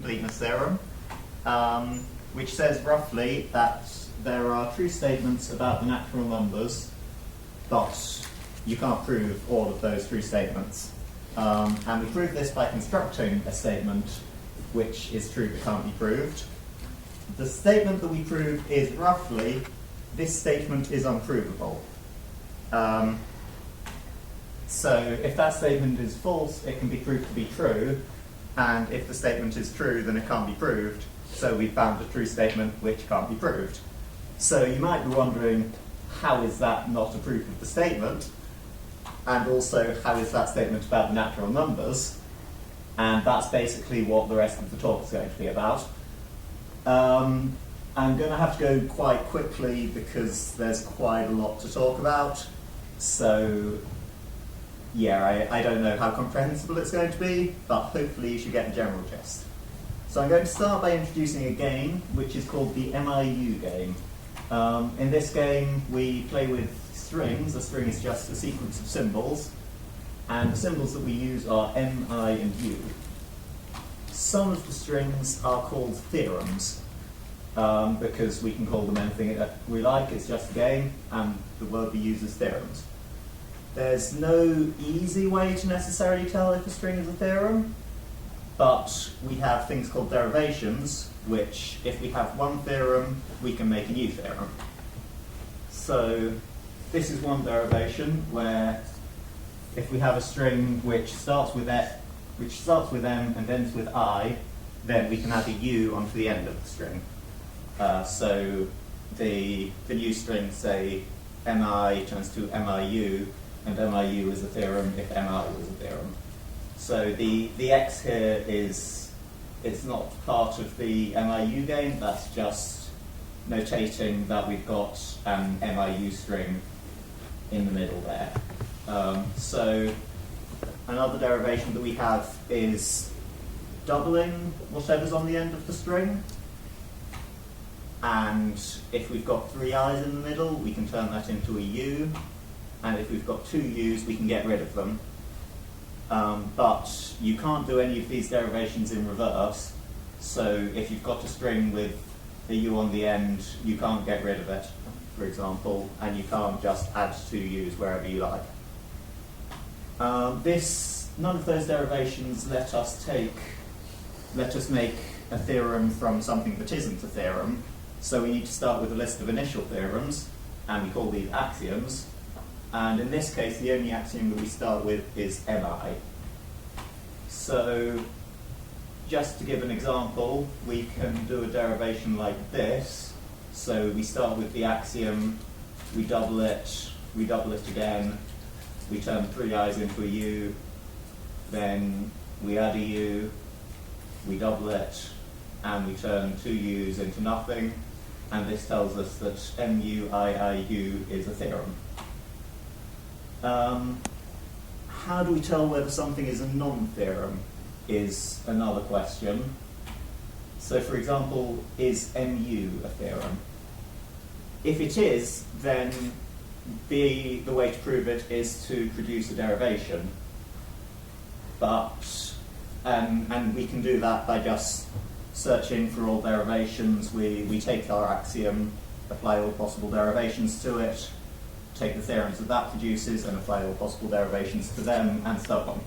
Incompleteness Theorem, which says roughly that there are true statements about the natural numbers, but you can't prove all of those true statements. And we prove this by constructing a statement which is true but can't be proved. The statement that we prove is roughly, this statement is unprovable. So if that statement is false, it can be proved to be true, and if the statement is true, then it can't be proved. So we found a true statement which can't be proved. So you might be wondering, how is that not a proof of the statement? And also, how is that statement about the natural numbers? And that's basically what the rest of the talk is going to be about. I'm going to have to go quite quickly because there's quite a lot to talk about. So, yeah, I don't know how comprehensible it's going to be, but hopefully you should get the general gist. So I'm going to start by introducing a game which is called the MIU game. In this game, we play with strings. A string is just a sequence of symbols, and the symbols that we use are M, I, and U. Some of the strings are called theorems, because we can call them anything that we like. It's just a game, and the word we use is theorems. There's no easy way to necessarily tell if a string is a theorem, but we have things called derivations, which, if we have one theorem, we can make a new theorem. So this is one derivation where if we have a string which starts with M and ends with I, then we can add a U onto the end of the string. So the new string, say, MI turns to MIU, and MIU is a theorem if MI was a theorem. So the X here it's not part of the MIU game, that's just notating that we've got an MIU string in the middle there. So another derivation that we have is doubling whatever's on the end of the string. And if we've got three i's in the middle, we can turn that into a U. And if we've got two u's, we can get rid of them. But you can't do any of these derivations in reverse. So if you've got a string with a U on the end, you can't get rid of it, for example, and you can't just add two u's wherever you like. None of those derivations let us make a theorem from something that isn't a theorem. So we need to start with a list of initial theorems, and we call these axioms. And in this case, the only axiom that we start with is MI. So just to give an example, we can do a derivation like this. So we start with the axiom, we double it again, we turn three i's into a U, then we add a U, we double it, and we turn two u's into nothing. And this tells us that MUIIU is a theorem. How do we tell whether something is a non-theorem is another question. So for example, is MU a theorem? If it is, then the way to prove it is to produce a derivation. And we can do that by just searching for all derivations. We take our axiom, apply all possible derivations to it, take the theorems that produces and apply all possible derivations to them, and so on.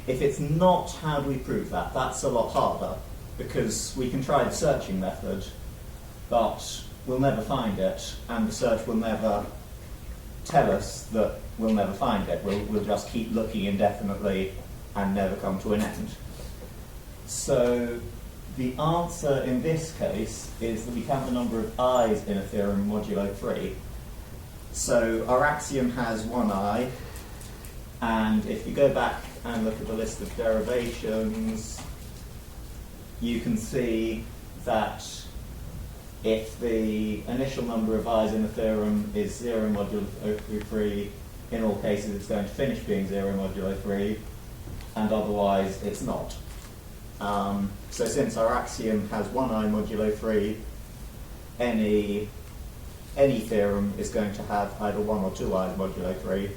If it's not, how do we prove that? That's a lot harder, because we can try the searching method, but we'll never find it, and the search will never tell us that we'll never find it. We'll just keep looking indefinitely and never come to an end. So the answer in this case is that we count the number of i's in a theorem modulo 3. So our axiom has one I, and if you go back and look at the list of derivations, you can see that if the initial number of i's in a theorem is 0 modulo 3, in all cases it's going to finish being 0 modulo 3, and otherwise it's not. So since our axiom has one I modulo 3, any theorem is going to have either one or two i's modulo 3,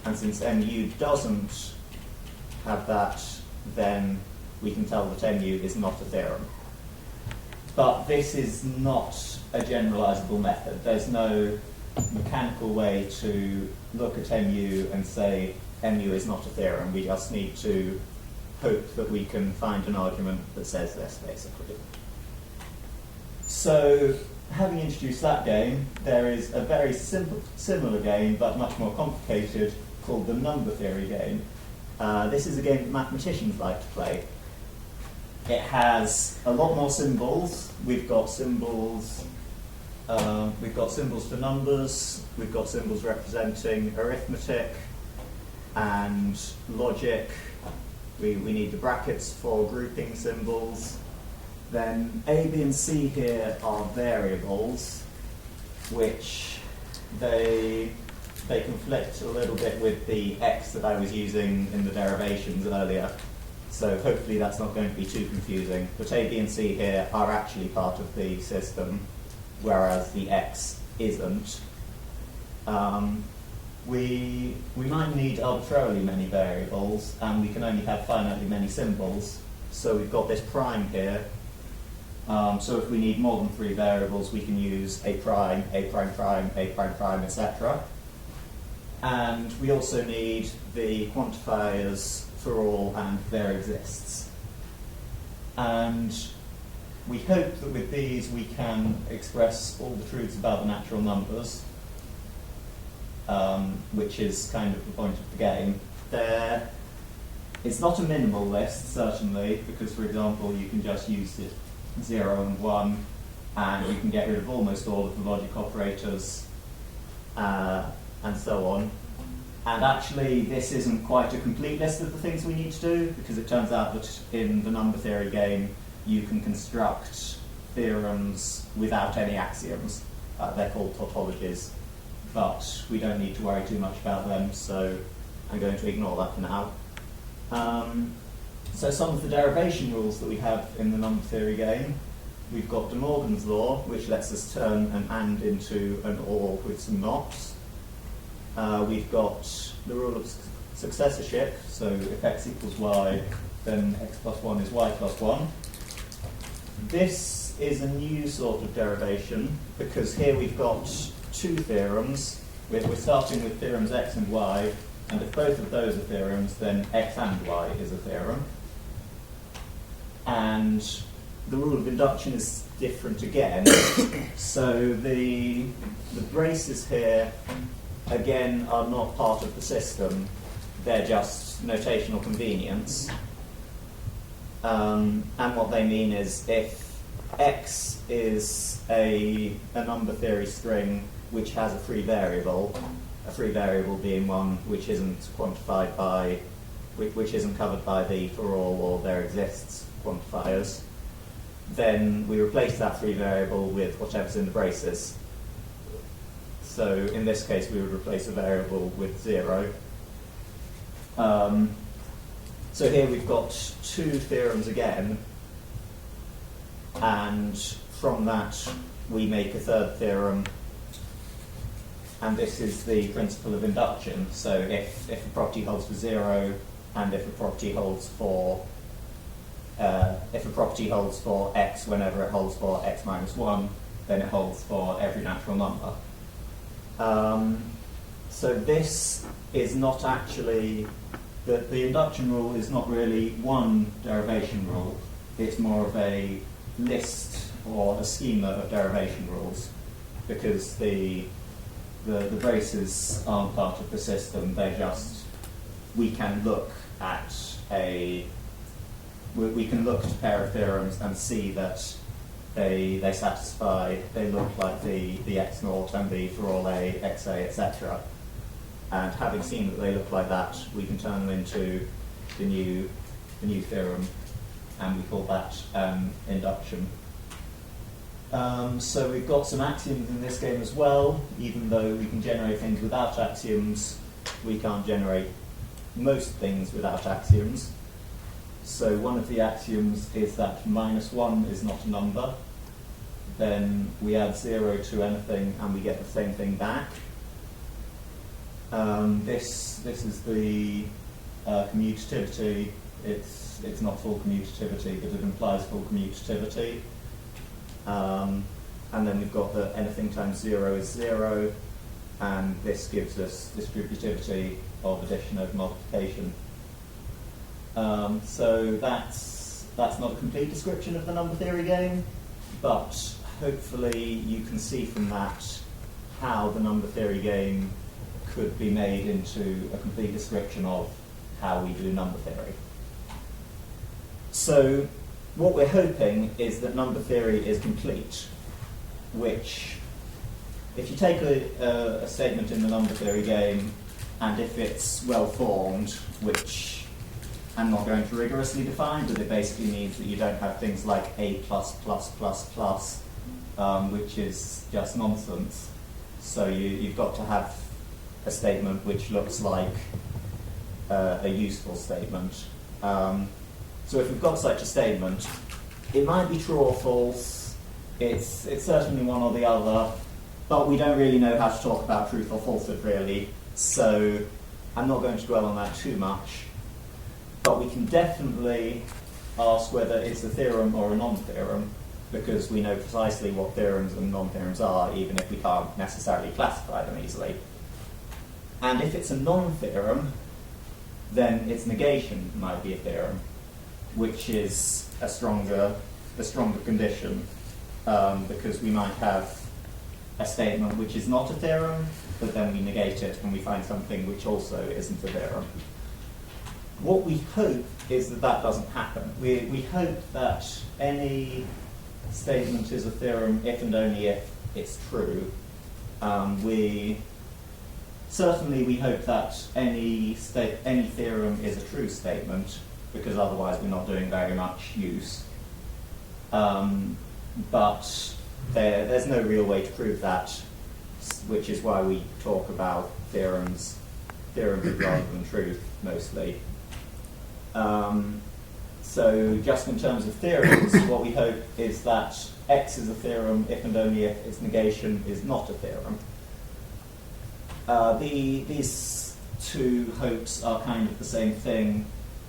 and since MU doesn't have that, then we can tell that mu is not a theorem. But this is not a generalizable method. There's no mechanical way to look at mu and say mu is not a theorem. We just need to hope that we can find an argument that says this, basically. So, having introduced that game, there is a very similar game, but much more complicated, called the number theory game. This is a game that mathematicians like to play. It has a lot more symbols. We've got symbols for numbers. We've got symbols representing arithmetic and logic. We need the brackets for grouping symbols. Then A, B, and C here are variables, which they conflict a little bit with the x that I was using in the derivations earlier. So hopefully that's not going to be too confusing. But A, B, and C here are actually part of the system, whereas the x isn't. We might need arbitrarily many variables, and we can only have finitely many symbols. So we've got this prime here. So if we need more than 3 variables, we can use a prime, etc. And we also need the quantifiers for all and there exists. And we hope that with these we can express all the truths about the natural numbers, which is kind of the point of the game. It's not a minimal list, certainly, because, for example, you can just use it 0 and 1, and you can get rid of almost all of the logic operators, and so on. And actually, this isn't quite a complete list of the things we need to do, because it turns out that in the number theory game, you can construct theorems without any axioms. They're called tautologies, but we don't need to worry too much about them, so I'm going to ignore that for now. So some of the derivation rules that we have in the number theory game, we've got De Morgan's law, which lets us turn an and into an or with some knots. We've got the rule of successorship, so if x equals y, then x plus 1 is y plus 1. This is a new sort of derivation, because here we've got 2 theorems. We're starting with theorems x and y, and if both of those are theorems, then x and y is a theorem. And the rule of induction is different again. So the braces here, again, are not part of the system. They're just notational convenience. And what they mean is if x is a number theory string which has a free variable being one which isn't quantified by, which isn't covered by the for all or there exists quantifiers, then we replace that free variable with whatever's in the braces. So in this case, we would replace a variable with 0. So here we've got 2 theorems again, and from that we make a third theorem, and this is the principle of induction. So if a property holds for 0, and if a property holds for x whenever it holds for x minus 1, then it holds for every natural number. So this is not actually, the induction rule is not really one derivation rule, it's more of a list or a schema of derivation rules, because the braces aren't part of the system, they're just, we can look at a pair of theorems and see that they look like the x naught and the for all a, xa, etc. And having seen that they look like that, we can turn them into the new theorem, and we call that induction. So we've got some axioms in this game as well. Even though we can generate things without axioms, we can't generate most things without axioms. So one of the axioms is that -1 is not a number. Then we add 0 to anything and we get the same thing back. This is the commutativity it's not full commutativity, but it implies full commutativity. And then we've got that anything times 0 is 0, and this gives us distributivity of addition over multiplication. So that's not a complete description of the number theory game, but hopefully you can see from that how the number theory game could be made into a complete description of how we do number theory. So what we're hoping is that number theory is complete, which, if you take a statement in the number theory game, and if it's well formed, which I'm not going to rigorously define, but it basically means that you don't have things like A++++, which is just nonsense. So you've got to have a statement which looks like a useful statement. So if we've got such a statement, it might be true or false. It's certainly one or the other, but we don't really know how to talk about truth or falsehood really. So I'm not going to dwell on that too much. But we can definitely ask whether it's a theorem or a non-theorem, because we know precisely what theorems and non-theorems are, even if we can't necessarily classify them easily. And if it's a non-theorem, then its negation might be a theorem, which is a stronger condition, because we might have a statement which is not a theorem, but then we negate it and we find something which also isn't a theorem. What we hope is that that doesn't happen. We hope that any statement is a theorem if and only if it's true. We hope that any theorem is a true statement, because otherwise we're not doing very much use. But there's no real way to prove that, which is why we talk about theorems rather than truth mostly. So just in terms of theorems, what we hope is that X is a theorem if and only if its negation is not a theorem. These two hopes are kind of the same thing,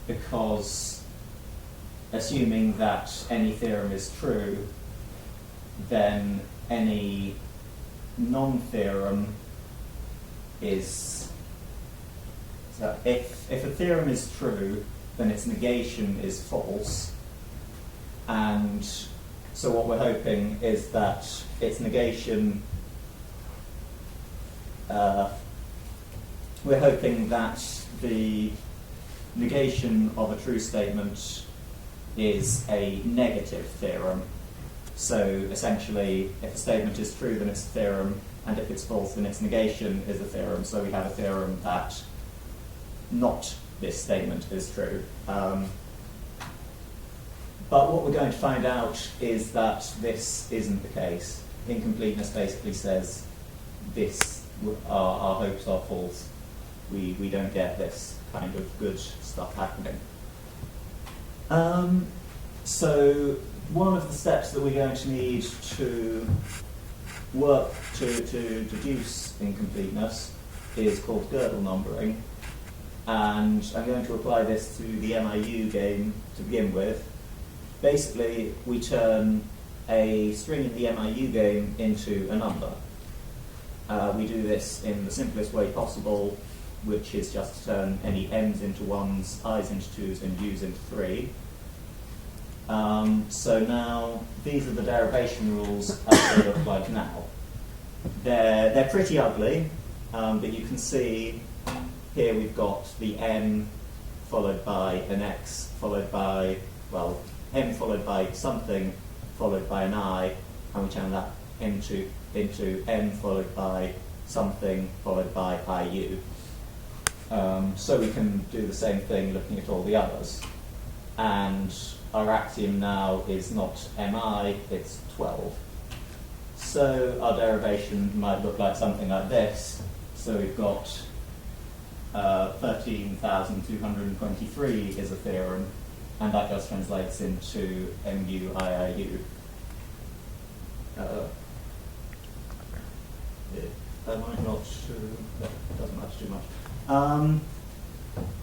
because assuming that any theorem is true, then any non-theorem is... So if a theorem is true, then its negation is false. And so what we're hoping is that its negation... we're hoping that the negation of a true statement is a negative theorem. So essentially, if a statement is true, then it's a theorem, and if it's false, then its negation is a theorem. So we have a theorem that not this statement is true. But what we're going to find out is that this isn't the case. Incompleteness basically says our hopes are false. We don't get this kind of good stuff happening. So one of the steps that we're going to need to work to deduce incompleteness is called Gödel numbering. And I'm going to apply this to the MIU game to begin with. Basically, we turn a string in the MIU game into a number. We do this in the simplest way possible, which is just to turn any m's into 1s, i's into 2s, and u's into 3. So now, these are the derivation rules as they look like now. They're pretty ugly, but you can see here we've got the m followed by an x followed by, well, m followed by something followed by an I, and we turn that into m followed by something followed by IU. So we can do the same thing looking at all the others. And our axiom now is not mi, it's 12. So our derivation might look like something like this. So we've got 13,223 is a theorem, and that just translates into mu iiu. That might not, that doesn't matter too much.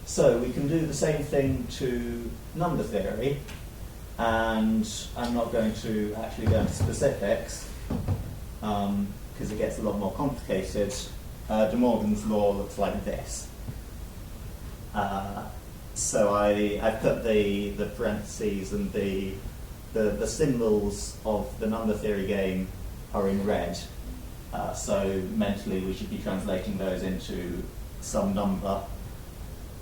So we can do the same thing to number theory, and I'm not going to actually go into specifics because it gets a lot more complicated. De Morgan's law looks like this. So I put the parentheses and the symbols of the number theory game are in red. So mentally we should be translating those into some number.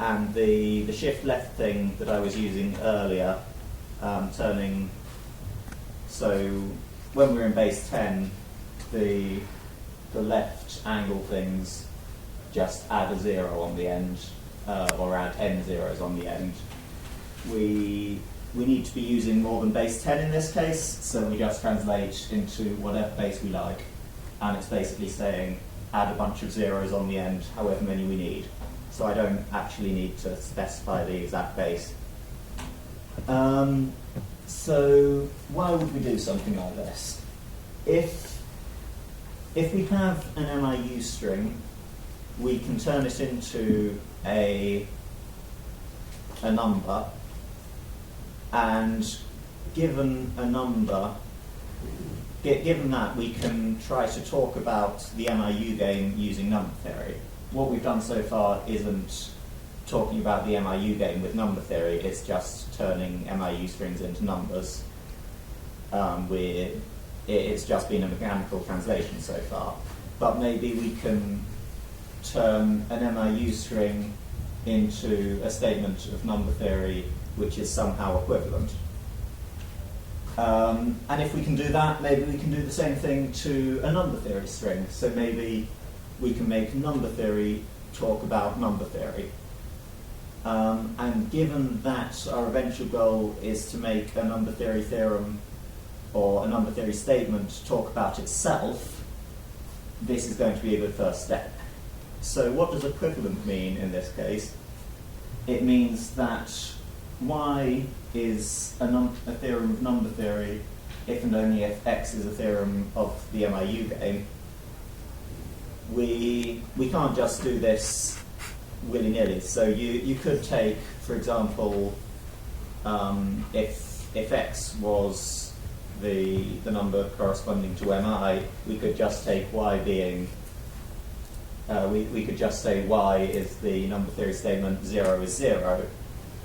And the shift left thing that I was using earlier, turning, so when we're in base 10, the left angle things just add a 0 on the end, or add n zeros on the end. We need to be using more than base 10 in this case, so we just translate into whatever base we like, and it's basically saying add a bunch of zeros on the end, however many we need. So I don't actually need to specify the exact base. So why would we do something like this? If we have an MIU string, we can turn it into a number, and given a number, given that, we can try to talk about the MIU game using number theory. What we've done so far isn't talking about the MIU game with number theory, it's just turning MIU strings into numbers. It's just been a mechanical translation so far. But maybe we can turn an MIU string into a statement of number theory which is somehow equivalent. And if we can do that, maybe we can do the same thing to a number theory string. So maybe we can make number theory talk about number theory. And given that our eventual goal is to make a number theory theorem or a number theory statement talk about itself, this is going to be a good first step. So what does equivalent mean in this case? It means that Y is a theorem of number theory if and only if X is a theorem of the MIU game. We can't just do this willy-nilly. So you could take, for example, if X was the number corresponding to MI, we could just take Y being, we could just say Y is the number theory statement, 0 is 0,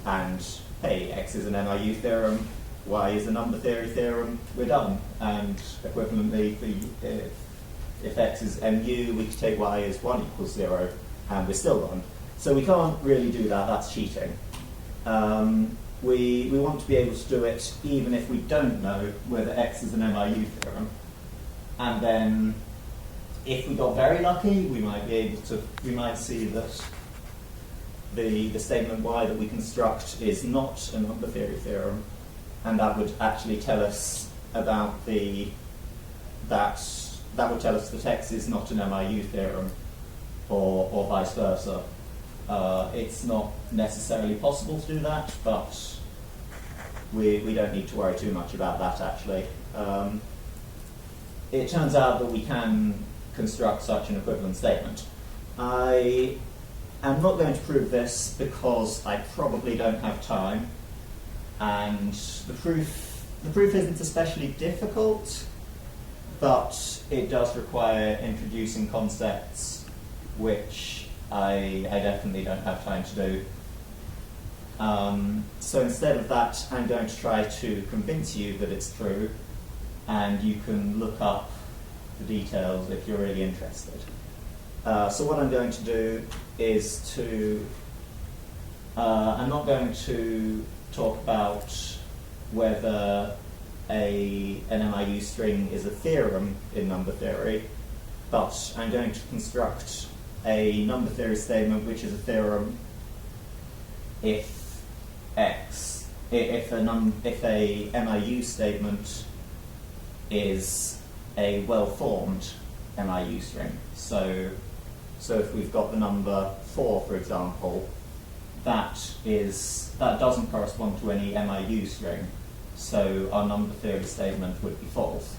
and hey, X is an MIU theorem, Y is a number theory theorem, we're done. And equivalently, if X is MU, we could take Y as 1 equals 0, and we're still done. So we can't really do that, that's cheating. We want to be able to do it even if we don't know whether X is an MIU theorem. And then, if we got very lucky, we might see that the statement Y that we construct is not a number theory theorem, and that would actually tell us about that would tell us that X is not an MIU theorem, or vice versa. It's not necessarily possible to do that, but we don't need to worry too much about that actually. It turns out that we can construct such an equivalent statement. I am not going to prove this because I probably don't have time, and the proof isn't especially difficult, but it does require introducing concepts which I definitely don't have time to do. So instead of that, I'm going to try to convince you that it's true, and you can look up the details if you're really interested. So what I'm going to do is I'm not going to talk about whether an MIU string is a theorem in number theory, but I'm going to construct a number theory statement which is a theorem if a MIU statement is a well-formed MIU string. So if we've got the number 4, for example, that doesn't correspond to any MIU string, so our number theory statement would be false.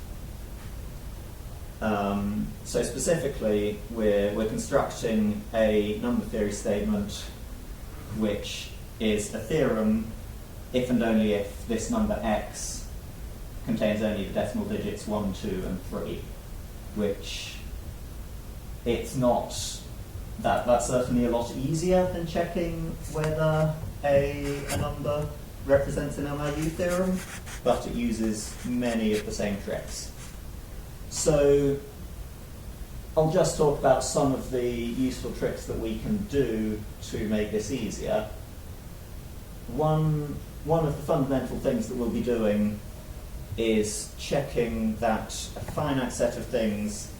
So specifically, we're constructing a number theory statement which is a theorem if and only if this number x contains only the decimal digits 1, 2, and 3, which it's not, that's certainly a lot easier than checking whether a number represents an MIU theorem, but it uses many of the same tricks. So I'll just talk about some of the useful tricks that we can do to make this easier. One of the fundamental things that we'll be doing is checking that a finite set of things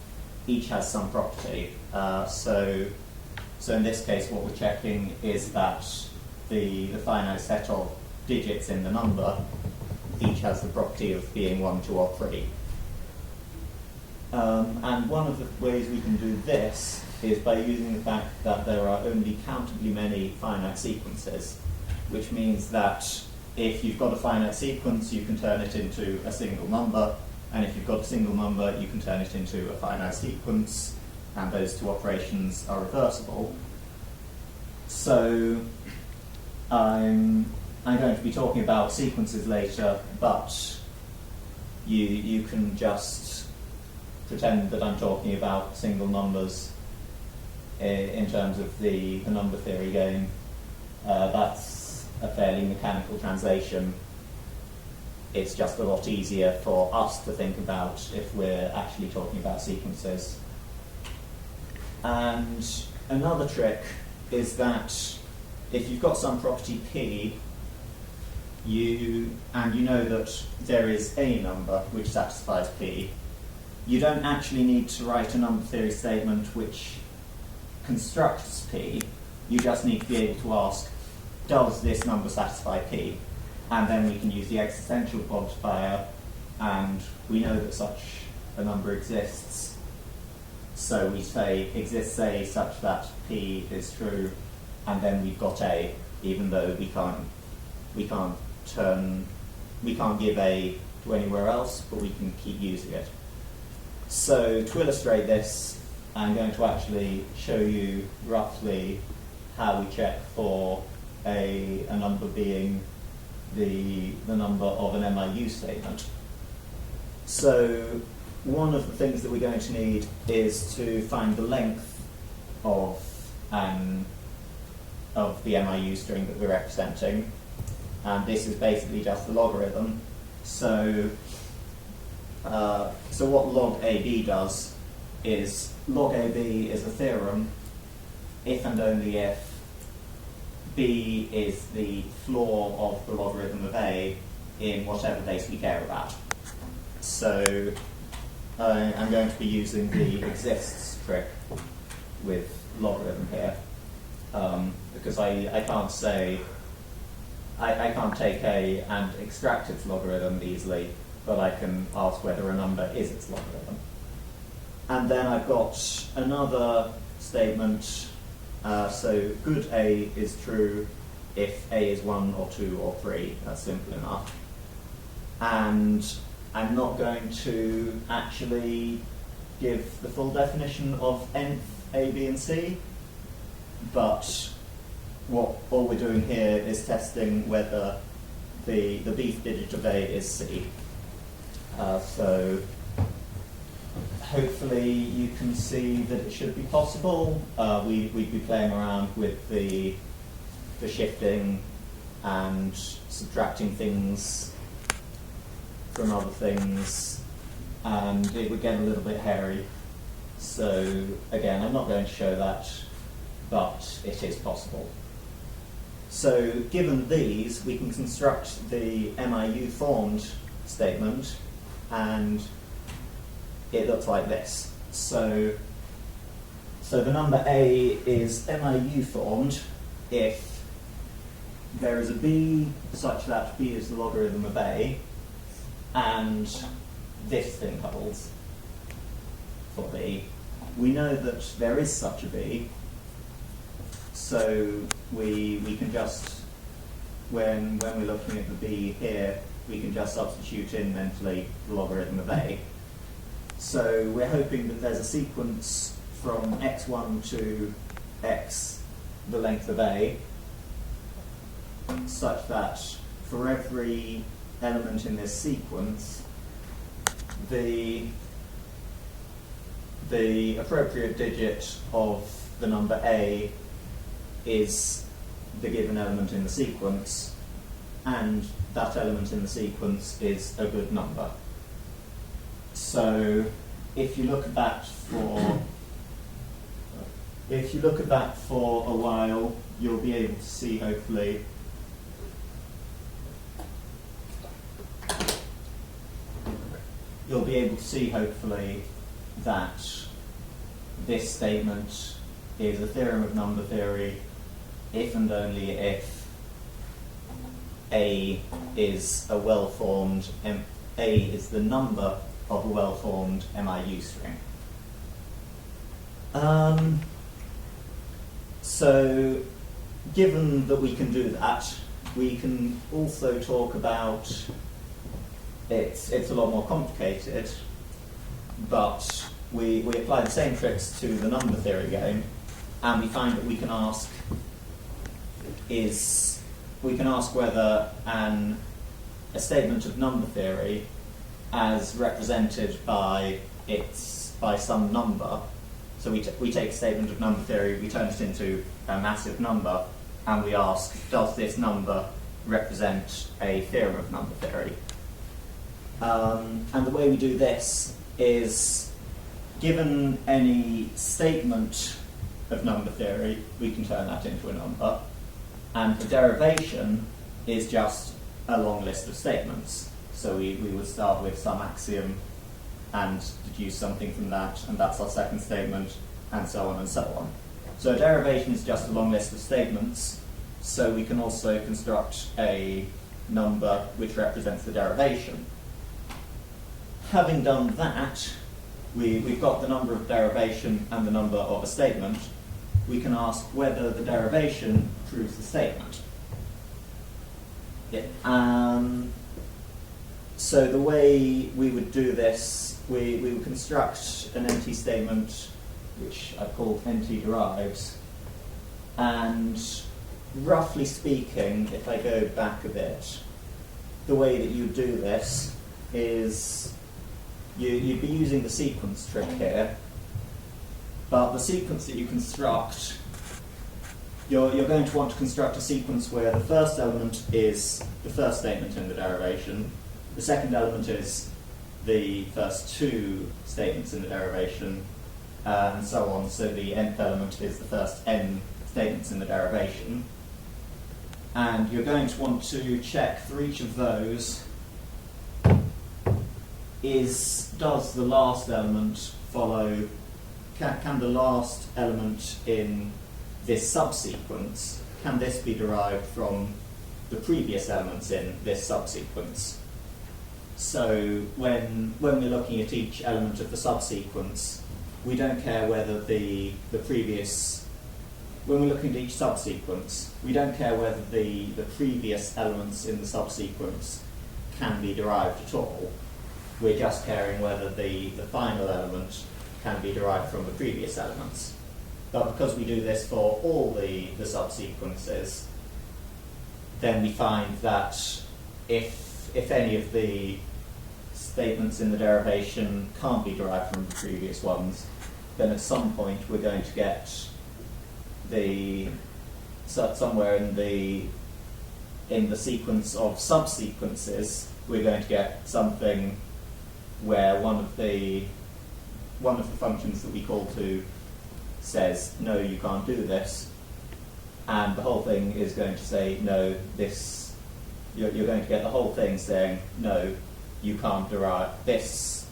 each has some property. So in this case, what we're checking is that the finite set of digits in the number each has the property of being 1, 2, or 3. And one of the ways we can do this is by using the fact that there are only countably many finite sequences, which means that if you've got a finite sequence, you can turn it into a single number, and if you've got a single number, you can turn it into a finite sequence, and those two operations are reversible. So I'm going to be talking about sequences later, but you can just pretend that I'm talking about single numbers in terms of the number theory game. That's a fairly mechanical translation. It's just a lot easier for us to think about if we're actually talking about sequences. And another trick is that if you've got some property P, you know that there is a number which satisfies P, you don't actually need to write a number theory statement which constructs P. You just need to be able to ask, does this number satisfy P? And then we can use the existential quantifier, and we know that such a number exists. So we say exists A such that P is true, and then we've got A, even though we can't give A to anywhere else, but we can keep using it. So to illustrate this, I'm going to actually show you roughly how we check for a number being the number of an MIU statement. So one of the things that we're going to need is to find the length of the MIU string that we're representing, and this is basically just the logarithm. So what log AB does is log AB is a theorem if and only if B is the floor of the logarithm of A in whatever base we care about. So I'm going to be using the exists trick with logarithm here, because I can't say, I can't take A and extract its logarithm easily, but I can ask whether a number is its logarithm. And then I've got another statement, so good A is true if A is 1 or 2 or 3, that's simple enough. And I'm not going to actually give the full definition of nth A, B, and C, but all we're doing here is testing whether the bth digit of A is C. So hopefully you can see that it should be possible. We'd be playing around with the shifting and subtracting things from other things, and it would get a little bit hairy. So again, I'm not going to show that, but it is possible. So given these, we can construct the MIU formed statement, and it looks like this. So the number A is MIU formed if there is a B such that B is the logarithm of A, and this thing holds for B. We know that there is such a B, so we can just, when we're looking at the B here, we can just substitute in mentally the logarithm of A. So we're hoping that there's a sequence from x1 to x, the length of A, such that for every element in this sequence, the appropriate digit of the number A is the given element in the sequence, and that element in the sequence is a good number. So if you look at that for a while, you'll be able to see, hopefully, that this statement is a theorem of number theory if and only if A is a well-formed, A is the number of a well-formed MIU string. So, given that we can do that, we can also talk about, it's a lot more complicated, but we apply the same tricks to the number theory game, and we find that we can ask whether a statement of number theory as represented by some number. So we take a statement of number theory, we turn it into a massive number, and we ask, does this number represent a theorem of number theory? And the way we do this is, given any statement of number theory, we can turn that into a number. And the derivation is just a long list of statements. So we would start with some axiom and deduce something from that, and that's our second statement, and so on and so on. So a derivation is just a long list of statements, so we can also construct a number which represents the derivation. Having done that, we've got the number of derivation and the number of a statement. We can ask whether the derivation proves the statement. Yeah. So the way we would do this, we would construct an NT statement, which I've called NT derived, and roughly speaking, if I go back a bit, the way that you do this is you'd be using the sequence trick here, but the sequence that you construct, you're going to want to construct a sequence where the first element is the first statement in the derivation, the second element is the first two statements in the derivation, and so on. So the nth element is the first n statements in the derivation. And you're going to want to check for each of those, does the last element follow, can the last element in this subsequence, can this be derived from the previous elements in this subsequence? So when we're looking at each element of the subsequence, we don't care whether the previous, when we're looking at each subsequence, we don't care whether the previous elements in the subsequence can be derived at all. We're just caring whether the final element can be derived from the previous elements. But because we do this for all the subsequences, then we find that if any of the statements in the derivation can't be derived from the previous ones, then at some point we're going to get somewhere in the sequence of subsequences, we're going to get something where one of the functions that we call to says, no, you can't do this, and the whole thing is going to say, no, this, you're going to get the whole thing saying, no, you can't derive this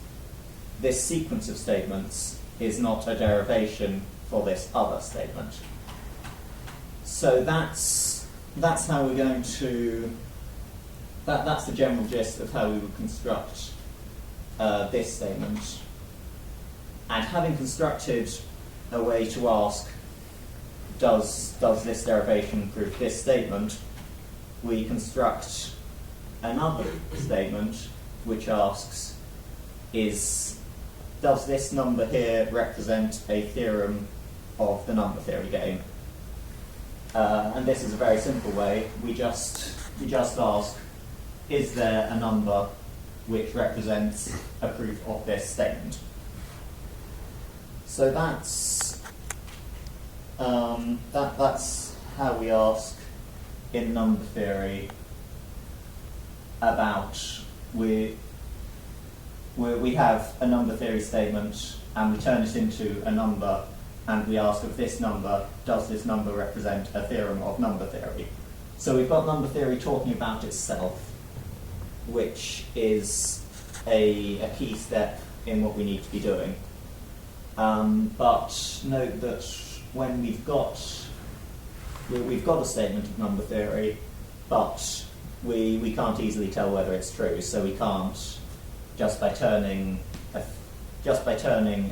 sequence of statements is not a derivation for this other statement. So that's how we're going to, that's the general gist of how we would construct this statement. And having constructed a way to ask, does this derivation prove this statement, we construct another statement which asks, does this number here represent a theorem of the number theory game? and this is a very simple way. We just ask, is there a number which represents a proof of this statement? So that's how we ask in number theory about we have a number theory statement and we turn it into a number and we ask of this number, does this number represent a theorem of number theory? So we've got number theory talking about itself, which is a key step in what we need to be doing. But note that when we've got a statement of number theory, but we can't easily tell whether it's true, so we can't just by turning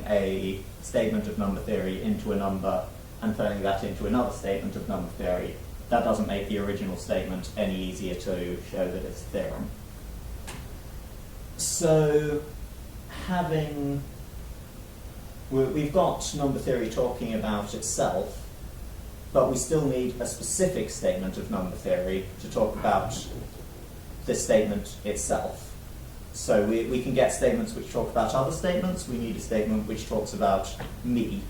a statement of number theory into a number and turning that into another statement of number theory, that doesn't make the original statement any easier to show that it's a theorem. So we've got number theory talking about itself, but we still need a specific statement of number theory to talk about this statement itself. So we can get statements which talk about other statements. We need a statement which talks about me.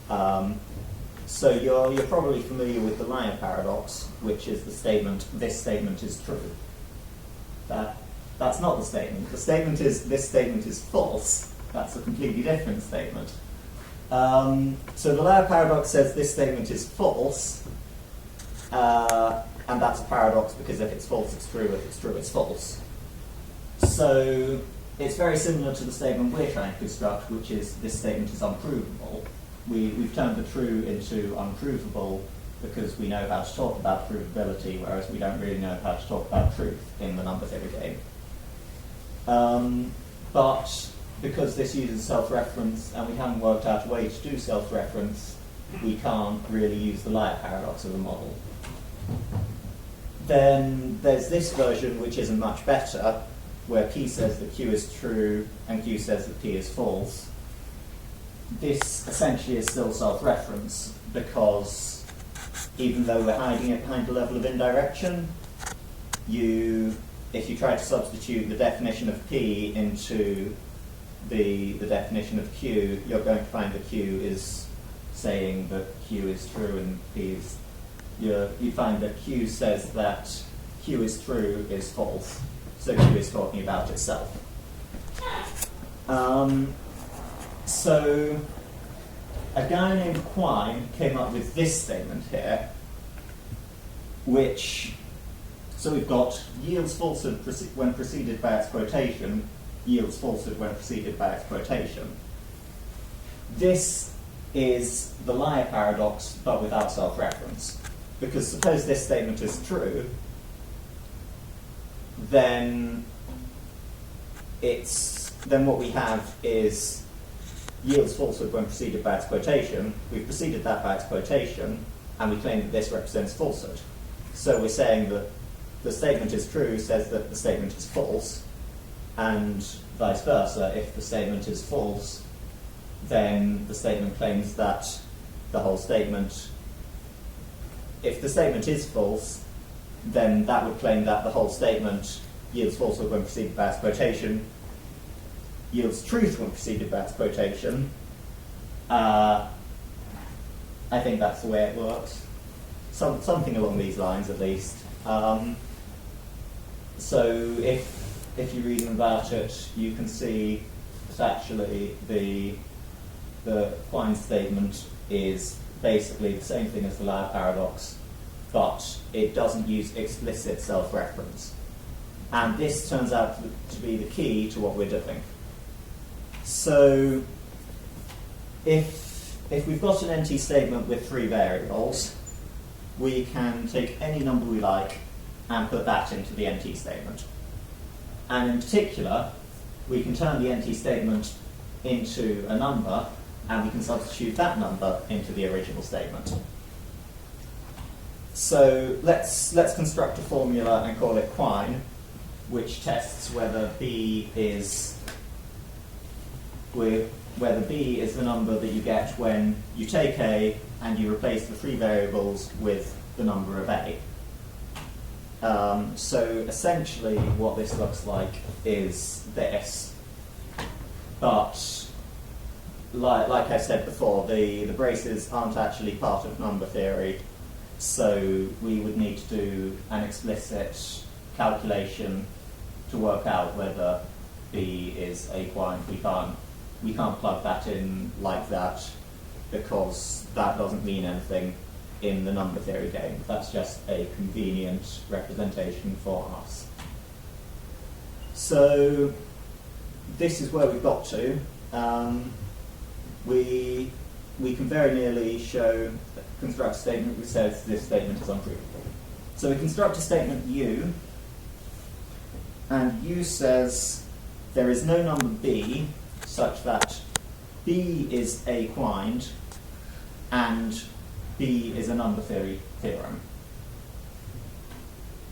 So you're probably familiar with the liar paradox, which is the statement, this statement is true. That's not the statement. The statement is, this statement is false. That's a completely different statement. So the liar paradox says this statement is false, and that's a paradox because if it's false, it's true. If it's true, it's false. So it's very similar to the statement we're trying to construct, which is this statement is unprovable. We've turned the true into unprovable because we know how to talk about provability, whereas we don't really know how to talk about truth in the number theory game. But because this uses self-reference and we haven't worked out a way to do self-reference, we can't really use the liar paradox as a model. Then there's this version which isn't much better, where P says that Q is true and Q says that P is false. This essentially is still self-reference because even though we're hiding it behind a level of indirection, if you try to substitute the definition of P into the definition of Q, you're going to find that Q is saying that Q is true and P is... You find that Q says that Q is true is false. So Q is talking about itself. So a guy named Quine came up with this statement here, which... So we've got yields falsehood when preceded by its quotation, yields falsehood when preceded by its quotation. This is the liar paradox, but without self-reference. Because suppose this statement is true, then what we have is yields falsehood when preceded by its quotation. We've preceded that by its quotation, and we claim that this represents falsehood. So we're saying that the statement is true says that the statement is false, and vice versa. If the statement is false, then the statement claims that the whole statement... If the statement is false, then that would claim that the whole statement yields falsehood when preceded by its quotation, yields truth when preceded by its quotation. I think that's the way it works. Something along these lines, at least. So if you read about it, you can see that actually the Quine statement is basically the same thing as the liar paradox, but it doesn't use explicit self-reference. And this turns out to be the key to what we're doing. So if we've got an NT statement with three variables, we can take any number we like and put that into the NT statement. And in particular, we can turn the NT statement into a number, and we can substitute that number into the original statement. So let's construct a formula and call it Quine, which tests whether B is the number that you get when you take A and you replace the three variables with the number of A. So essentially what this looks like is this, but like I said before, the braces aren't actually part of number theory, so we would need to do an explicit calculation to work out whether B is equind. We can't plug that in like that because that doesn't mean anything in the number theory game. That's just a convenient representation for us. So this is where we've got to. We can very nearly construct a statement which says this statement is unprovable. So we construct a statement U, and U says there is no number B such that B is equind and B is a number theory theorem.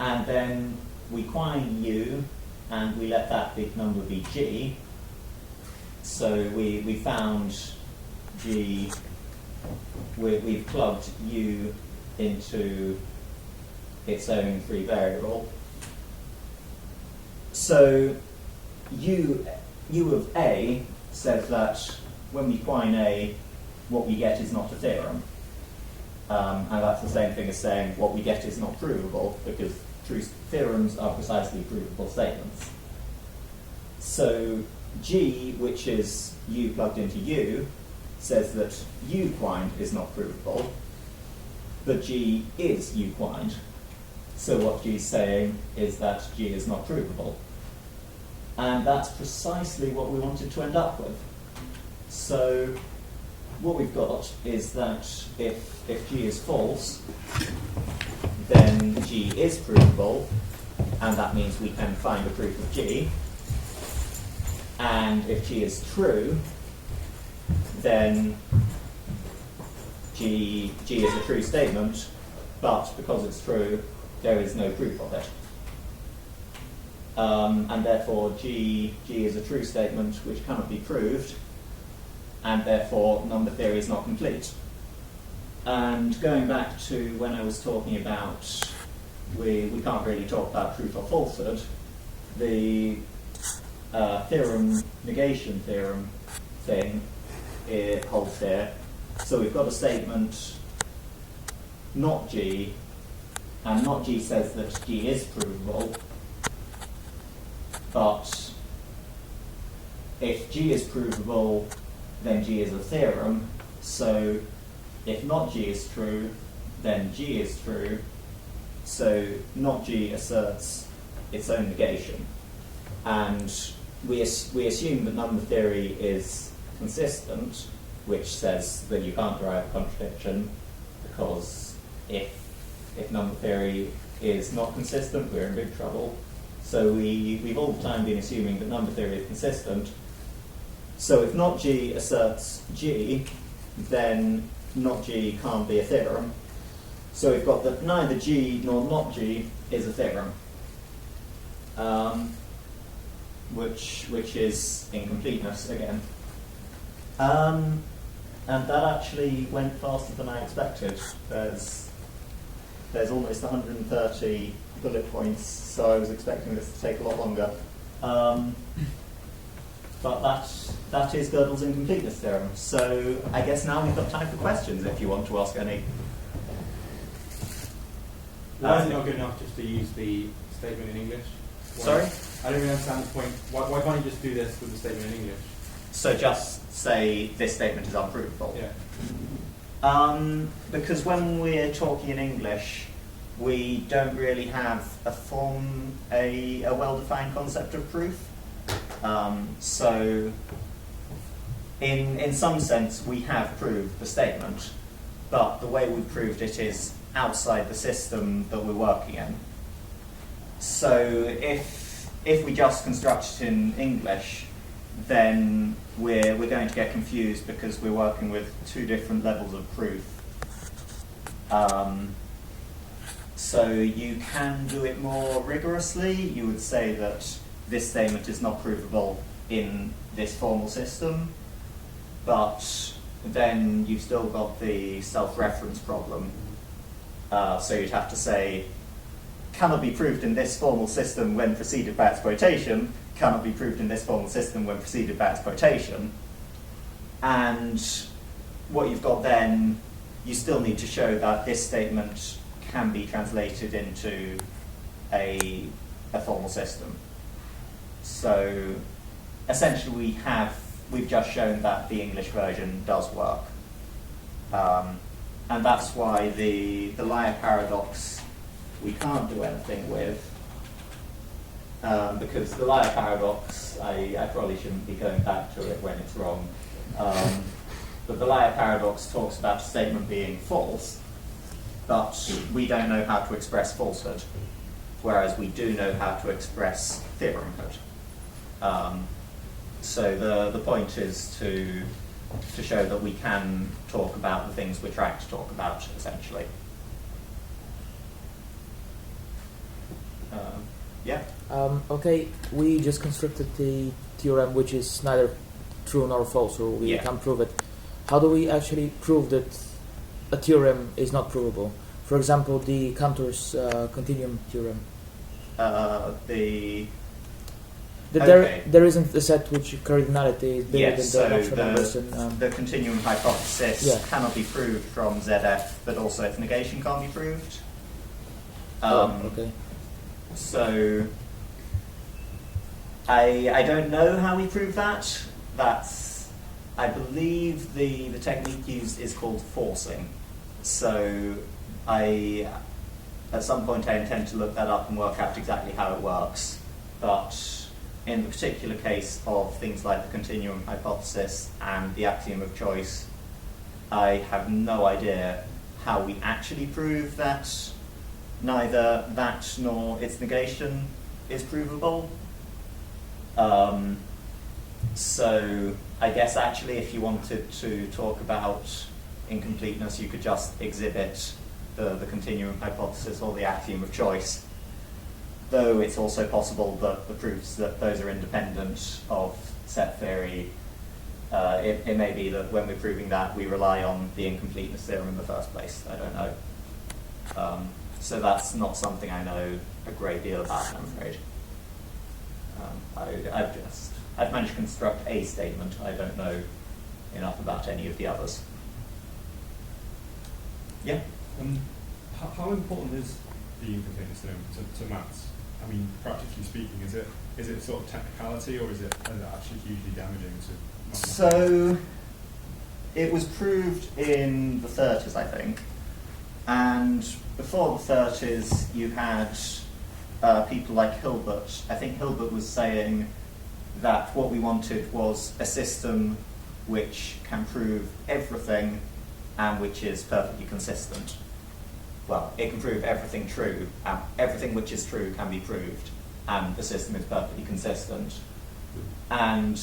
And then we quind U and we let that big number be G. So we found G, we've plugged U into its own free variable. So U of A says that when we quind A, what we get is not a theorem. And that's the same thing as saying what we get is not provable, because true theorems are precisely provable statements. So G, which is U plugged into U, says that U quind is not provable, but G is U quind. So what G is saying is that G is not provable. And that's precisely what we wanted to end up with. So what we've got is that if G is false, then G is provable, and that means we can find a proof of G. And if G is true, then G is a true statement, but because it's true, there is no proof of it. And therefore G is a true statement which cannot be proved, and therefore number theory is not complete. And going back to when I was talking about we can't really talk about truth or falsehood, the theorem, negation theorem thing, it holds here. So we've got a statement not G, and not G says that G is provable, but if G is provable, then G is a theorem. So if not G is true, then G is true. So not G asserts its own negation. And we assume that number theory is consistent, which says that you can't derive a contradiction, because if number theory is not consistent, we're in big trouble. So we've all the time been assuming that number theory is consistent. So if not G asserts G, then not G can't be a theorem. So we've got that neither G nor not G is a theorem, which is incompleteness again. And that actually went faster than I expected. There's almost 130 bullet points, so I was expecting this to take a lot longer. But that is Gödel's incompleteness theorem. So I guess now we've got time for questions if you want to ask any. Why is it not good enough just to use the statement in English? Sorry? I don't really understand the point. Why can't you just do this with the statement in English? So just say this statement is unprovable. Yeah. Because when we're talking in English, we don't really have a well-defined concept of proof. So in some sense we have proved the statement, but the way we proved it is outside the system that we're working in. So if we just construct it in English, then we're going to get confused because we're working with two different levels of proof. So you can do it more rigorously. You would say that this statement is not provable in this formal system, but then you've still got the self-reference problem, So you'd have to say, cannot be proved in this formal system when preceded by exploitation, cannot be proved in this formal system when preceded by exploitation. And what you've got then, you still need to show that this statement can be translated into a formal system. So essentially we've just shown that the English version does work. And that's why the liar paradox we can't do anything with, because the liar paradox, I probably shouldn't be going back to it when it's wrong, but the liar paradox talks about a statement being false, but we don't know how to express falsehood, whereas we do know how to express theoremhood. So the point is to show that we can talk about the things we're trying to talk about, essentially. Yeah? Okay, we just constructed the theorem which is neither true nor false, or we can prove it. How do we actually prove that a theorem is not provable? For example, the Cantor's continuum theorem. There isn't a set which cardinality is bigger than the natural numbers. And, the continuum hypothesis cannot be proved from ZF, but also its negation can't be proved. Okay. So I don't know how we prove that. I believe the technique used is called forcing. So at some point I intend to look that up and work out exactly how it works. But in the particular case of things like the continuum hypothesis and the axiom of choice, I have no idea how we actually prove that neither that nor its negation is provable. So I guess actually if you wanted to talk about incompleteness, you could just exhibit the continuum hypothesis or the axiom of choice. Though it's also possible that the proofs that those are independent of set theory, it may be that when we're proving that, we rely on the incompleteness theorem in the first place. I don't know. So that's not something I know a great deal about, I'm afraid. I've managed to construct a statement. I don't know enough about any of the others. Yeah? How important is the incompleteness theorem to maths? I mean, practically speaking, is it sort of technicality, or is it actually hugely damaging to mathematics? So it was proved in the 30s, I think. And before the 30s, you had people like Hilbert. I think Hilbert was saying that what we wanted was a system which can prove everything and which is perfectly consistent. Well, it can prove everything true, and everything which is true can be proved, and the system is perfectly consistent. And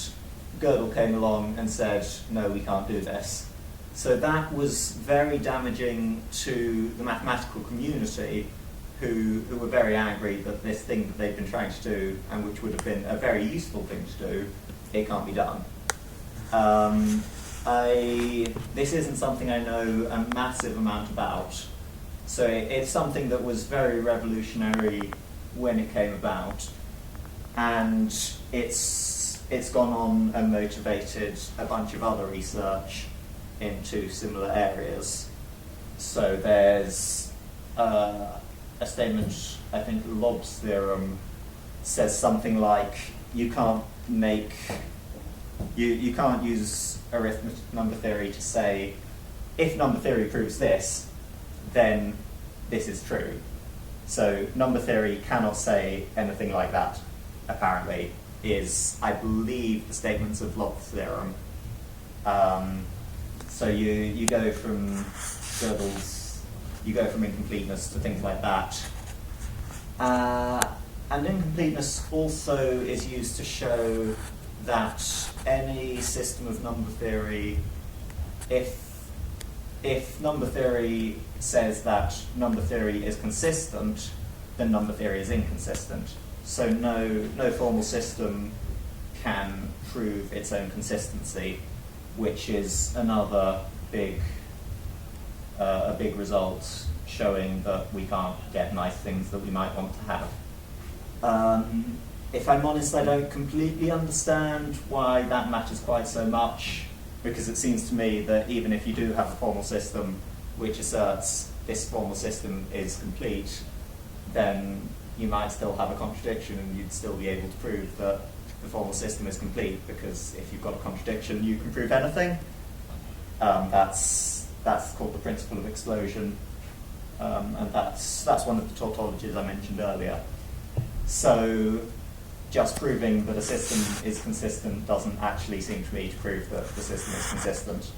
Gödel came along and said, no, we can't do this. So that was very damaging to the mathematical community, who were very angry that this thing that they'd been trying to do, and which would have been a very useful thing to do, it can't be done. This isn't something I know a massive amount about. So it's something that was very revolutionary when it came about, and it's gone on and motivated a bunch of other research into similar areas. So there's a statement, I think Lob's theorem says something like you can't use arithmetic number theory to say if number theory proves this, then this is true. So number theory cannot say anything like that, apparently, is, I believe, the statements of Lob's theorem. So you go from Gödel's, you go from incompleteness to things like that. And incompleteness also is used to show that any system of number theory, if number theory says that number theory is consistent, then number theory is inconsistent. So no formal system can prove its own consistency, which is another big result showing that we can't get nice things that we might want to have. If I'm honest, I don't completely understand why that matters quite so much, because it seems to me that even if you do have a formal system which asserts this formal system is complete, then you might still have a contradiction and you'd still be able to prove that the formal system is complete, because if you've got a contradiction, you can prove anything. That's called the principle of explosion, and that's one of the tautologies I mentioned earlier. So just proving that a system is consistent doesn't actually seem to me to prove that the system is consistent.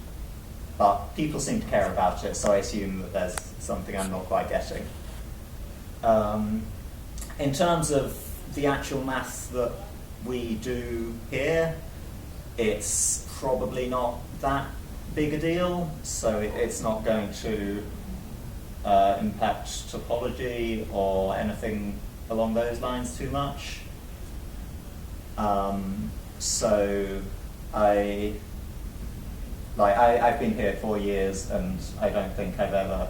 But people seem to care about it, so I assume that there's something I'm not quite getting. In terms of the actual maths that we do here, it's probably not that big a deal, so it's not going to impact topology or anything along those lines too much. So I've been here 4 years, and I don't think I've ever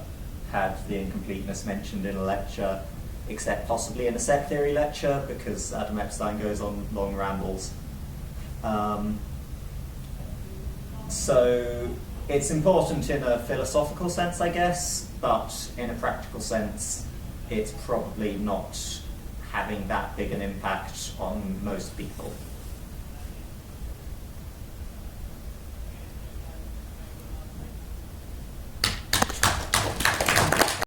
had the incompleteness mentioned in a lecture, except possibly in a set theory lecture, because Adam Epstein goes on long rambles. So it's important in a philosophical sense, I guess, but in a practical sense, it's probably not having that big an impact on most people.